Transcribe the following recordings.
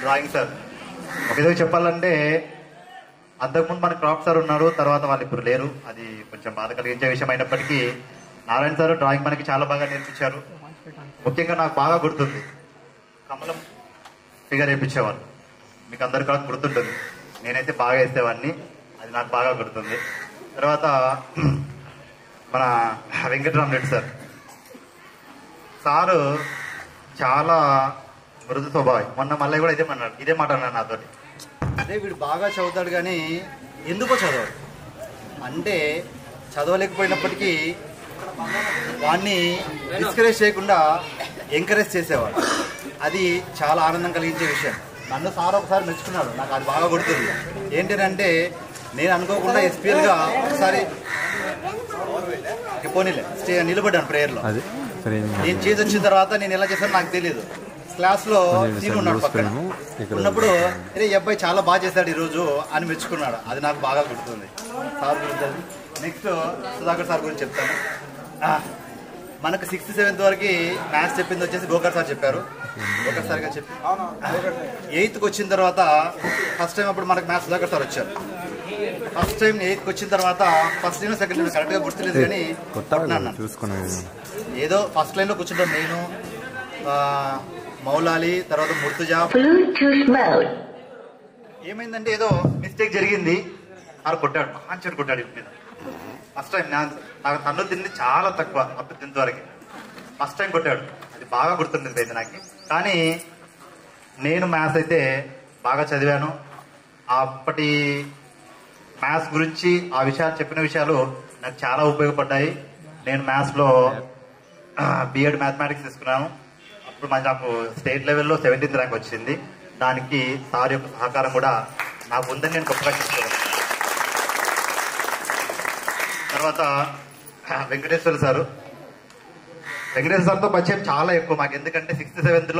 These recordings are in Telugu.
Drawing sir. ఒక విధంగా చెప్పాలంటే అంతకుముందు మన క్రాఫ్ట్ సార్ ఉన్నారు, తర్వాత వాళ్ళు ఇప్పుడు లేరు. అది కొంచెం బాధ కలిగించే విషయం అయినప్పటికీ నారాయణ సార్ డ్రాయింగ్ మనకి చాలా బాగా నేర్పించారు. ముఖ్యంగా నాకు బాగా గుర్తుంది, కమలం ఫిగర్ వేయించేవారు. మీకు అందరికీ కూడా గుర్తుంటుంది, నేనైతే బాగా వేసేవాడిని, అది నాకు బాగా గుర్తుంది. తర్వాత మన వెంకటరామరెడ్డి సార్ సారు చాలా మృదు స్వభావం. మొన్న మళ్ళీ కూడా ఇదే మాట అన్నాడు నాతో. అదే వీడు బాగా చదువుతాడు కానీ ఎందుకో చదవడు అంటే, చదవలేకపోయినప్పటికీ వాడిని డిస్కరేజ్ చేయకుండా ఎంకరేజ్ చేసేవాడు. అది చాలా ఆనందం కలిగించే విషయం. నన్ను సార్ ఒకసారి మెచ్చుకున్నాడు, నాకు అది బాగా గుర్తుంది. ఏంటంటే నేను అనుకోకుండా ఎస్పీఎల్గా ఒకసారి పోనీలే నిలబడ్డాను ప్రేయర్లో. నేను చేసి వచ్చిన తర్వాత నేను ఎలా చేశాను నాకు తెలియదు. క్లాస్లో సీను ఉన్నాడు పక్కన, ఉన్నప్పుడు అరే ఈ అబ్బాయి చాలా బాగా చేశాడు ఈరోజు అని మెచ్చుకున్నాడు. అది నాకు బాగా గుర్తుంది. సార్ గురించి నెక్స్ట్ సుధాకర్ సార్ గురించి చెప్తాను. మనకు 6th 7th వరకు మ్యాథ్స్ చెప్పింది వచ్చేసి గోకర్ సార్ చెప్పారు. గోకర్ సార్ గారు చెప్పి 8th వచ్చిన తర్వాత ఫస్ట్ టైం అప్పుడు మనకు మ్యాథ్స్ సుధాకర్ సార్ వచ్చారు. ఫస్ట్ టైం 8th వచ్చిన తర్వాత ఫస్ట్ లైన్ సెకండ్ లైన్ కరెక్ట్గా గుర్తులేదు కానీ ఏదో ఫస్ట్ లైన్లో కూర్చుంటాం నేను, మౌలాలి, తర్వాత ముర్తుజా. ఏమైందంటే ఏదో మిస్టేక్ జరిగింది, సార్ కొట్టాడు, మంచిగా కొట్టాడు ఇంటి మీద. ఫస్ట్ టైం నాకు తన్ను తింది చాలా తక్కువ, అప్పుడు 10th వరకు ఫస్ట్ టైం కొట్టాడు. అది బాగా గుర్తుండేది అయితే నాకు. కానీ నేను మ్యాథ్స్ అయితే బాగా చదివాను. అప్పటి మ్యాథ్స్ గురించి ఆ విషయాలు చెప్పిన విషయాలు నాకు చాలా ఉపయోగపడ్డాయి. నేను మ్యాథ్స్లో బిఎడ్ మ్యాథమెటిక్స్ తీసుకున్నాను. అప్పుడు నాకు స్టేట్ లెవెల్లో 17th ర్యాంక్ వచ్చింది. దానికి సార్ యొక్క సహకారం కూడా నాకు ఉందని నేను గొప్పగా చెప్తాను. తర్వాత వెంకటేశ్వర సార్తో పరిచయం చాలా ఎక్కువ మాకు. ఎందుకంటే 6th 7th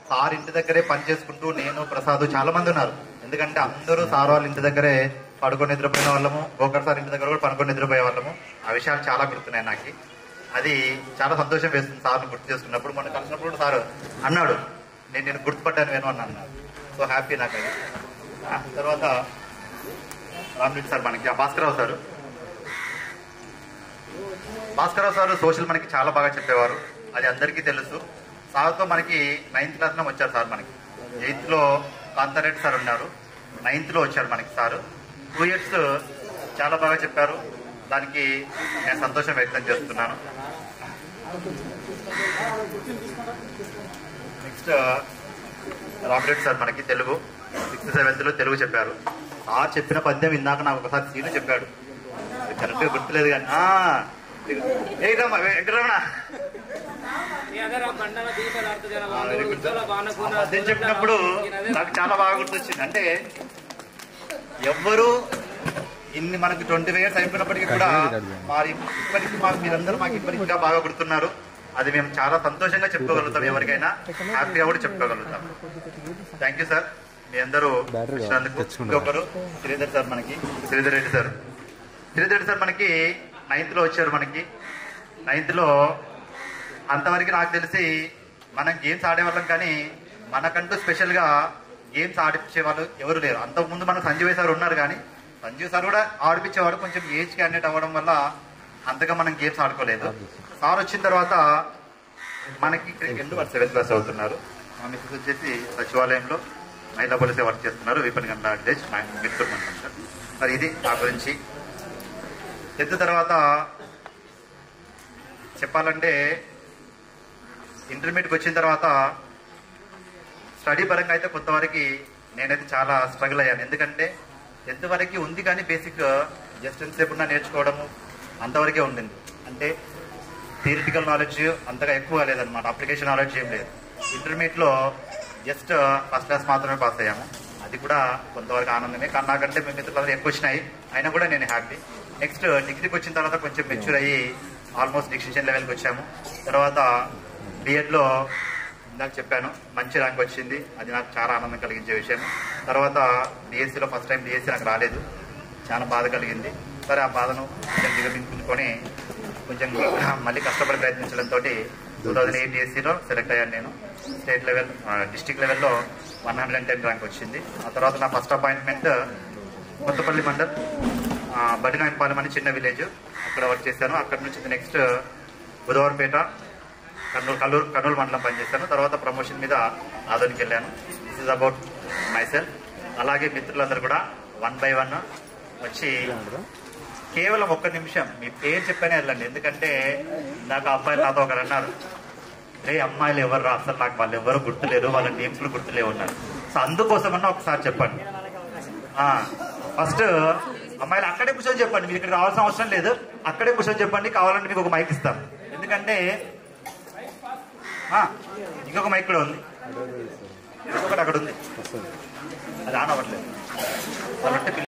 సార్ ఇంటి దగ్గరే పని చేసుకుంటూ నేను, ప్రసాద్ చాలా మంది ఉన్నారు. ఎందుకంటే అందరూ సార్ వాళ్ళ ఇంటి దగ్గరే పడుకొని నిద్రపోయిన వాళ్ళము, గోకర్ సార్ ఇంటి దగ్గర కూడా పడుకొని నిద్రపోయే వాళ్ళము. ఆ విషయాలు చాలా గుర్తున్నాయి నాకు. అది చాలా సంతోషం వేస్తుంది సార్ను గుర్తు చేసుకున్నప్పుడు. మొన్న కలిసినప్పుడు కూడా సార్ అన్నాడు నేను గుర్తుపడ్డాను వేను అని అన్నాడు. సో హ్యాపీ నాకు అది. తర్వాత రామరెడ్డి సార్ మనకి భాస్కరరావు సార్ సోషల్ మనకి చాలా బాగా చెప్పేవారు, అది అందరికీ తెలుసు. సార్తో మనకి 9th క్లాస్లో వచ్చారు సార్. మనకి 8th కాంతారెడ్డి సార్ ఉన్నారు, 9th వచ్చారు మనకి సార్. 2 years చాలా బాగా చెప్పారు, దానికి నేను సంతోషం వ్యక్తం చేస్తున్నాను. నెక్స్ట్ రామరెడ్డి సార్ మనకి తెలుగు 6th 7th తెలుగు చెప్పారు. సార్ చెప్పిన పద్యం ఇందాక నాకు ఒకసారి సీను చెప్పాడు, కరెక్ట్గా గుర్తులేదు కానీ పద్యం చెప్పినప్పుడు నాకు చాలా బాగా గుర్తొచ్చింది. అంటే ఎవ్వరు ఇన్ని మనకి 25 years అయిపోయినప్పటికీ కూడా ఇప్పటికీ మీరందరూ మాకు ఇప్పటికి ఇంకా బాగా గుర్తున్నారు. అది మేము చాలా సంతోషంగా చెప్పుకోగలుగుతాం, ఎవరికైనా హ్యాపీగా కూడా చెప్పుకోగలుగుతాం. థ్యాంక్ యూ సార్, మీ అందరూ వచ్చినందుకు. ఇంకొకరు శ్రీధర్ రెడ్డి సార్ మనకి 9th వచ్చారు. మనకి 9th అంతవరకు నాకు తెలిసి మనం గేమ్స్ ఆడేవాళ్ళం, కానీ మనకంటూ స్పెషల్గా గేమ్స్ ఆడిపించేవాళ్ళు ఎవరు లేరు. అంతకుముందు మన సంజీవ్ సార్ ఉన్నారు, కానీ సంజీవ్ సార్ కూడా ఆడిపించేవాడు. కొంచెం ఏజ్ క్యాండిడేట్ అవ్వడం వల్ల అంతగా మనం గేమ్స్ ఆడుకోలేదు. సార్ వచ్చిన తర్వాత మనకి 7th క్లాస్ అవుతున్నారు. మా మిస్సెస్ వచ్చేసి సచివాలయంలో మహిళా పోలీసే వర్క్ చేస్తున్నారు, విపణి మిత్రులు సార్. మరి ఇది నా గురించి. 10th తర్వాత చెప్పాలంటే ఇంటర్మీడియట్కి వచ్చిన తర్వాత స్టడీ పరంగా అయితే కొంతవరకు నేనైతే చాలా స్ట్రగుల్ అయ్యాను. ఎందుకంటే 10th వరకు ఉంది, కానీ బేసిక్ జస్ట్ ఎంతసేపు నేర్చుకోవడము అంతవరకే ఉండింది. అంటే థియరిటికల్ నాలెడ్జ్ అంతగా ఎక్కువ లేదనమాట, అప్లికేషన్ నాలెడ్జ్ ఏం లేదు. ఇంటర్మీడియట్లో జస్ట్ ఫస్ట్ క్లాస్ మాత్రమే పాస్ అయ్యాము, అది కూడా కొంతవరకు ఆనందమే. కానీ నాకంటే మేము మిత్రులు ఎక్కువ వచ్చినాయి, అయినా కూడా నేను హ్యాపీ. నెక్స్ట్ డిగ్రీకి వచ్చిన తర్వాత కొంచెం మెచ్యూర్ అయ్యి ఆల్మోస్ట్ డిస్టింక్షన్ లెవెల్కి వచ్చాము. తర్వాత బిఎడ్లో ఇందాక చెప్పాను, మంచి ర్యాంక్ వచ్చింది, అది నాకు చాలా ఆనందం కలిగించే విషయం. తర్వాత డిఎస్సిలో ఫస్ట్ టైం డిఎస్సి నాకు రాలేదు, చాలా బాధ కలిగింది. సరే ఆ బాధను కొంచెం దిగమించుకొని కొంచెం మళ్ళీ కష్టపడి ప్రయత్నించడంతో 2008 డిఎస్సిలో సెలెక్ట్ అయ్యాను నేను. స్టేట్ లెవెల్ డిస్టిక్ లెవెల్లో 110 ర్యాంక్ వచ్చింది. ఆ తర్వాత నా ఫస్ట్ అపాయింట్మెంట్ కొత్తపల్లి మండల్ బడినాయనపాలెం అని చిన్న విలేజ్, అక్కడ వర్క్ చేశాను. అక్కడ నుంచి నెక్స్ట్ బుధవారపేట కర్నూలు మండలం పనిచేశాను. తర్వాత ప్రమోషన్ మీద ఆదోనికి వెళ్ళాను. This is about my self. అలాగే మిత్రులందరూ కూడా 1 by 1 వచ్చి కేవలం 1 నిమిషం మీ పేరు చెప్పనే వెళ్ళండి. ఎందుకంటే నాకు అబ్బాయిలు నాతో ఒకరు అన్నారు, అమ్మాయిలు ఎవరు రా అసలు నాకు వాళ్ళు ఎవరు గుర్తులేరు, వాళ్ళ నేమ్స్ గుర్తులేవు ఉన్నారు. సో అందుకోసమన్నా ఒకసారి చెప్పండి. ఫస్ట్ అమ్మాయిలు అక్కడే కూర్చొని చెప్పండి, మీరు ఇక్కడ రావాల్సిన అవసరం లేదు, అక్కడే కూర్చొని చెప్పండి. కావాలంటే మీకు ఒక మైక్ ఇస్తాను. ఎందుకంటే ఇంకొక మైక్ కూడా ఉంది, ఇంకొకటి అక్కడ ఉంది, అది ఆన్ అవ్వట్లేదు.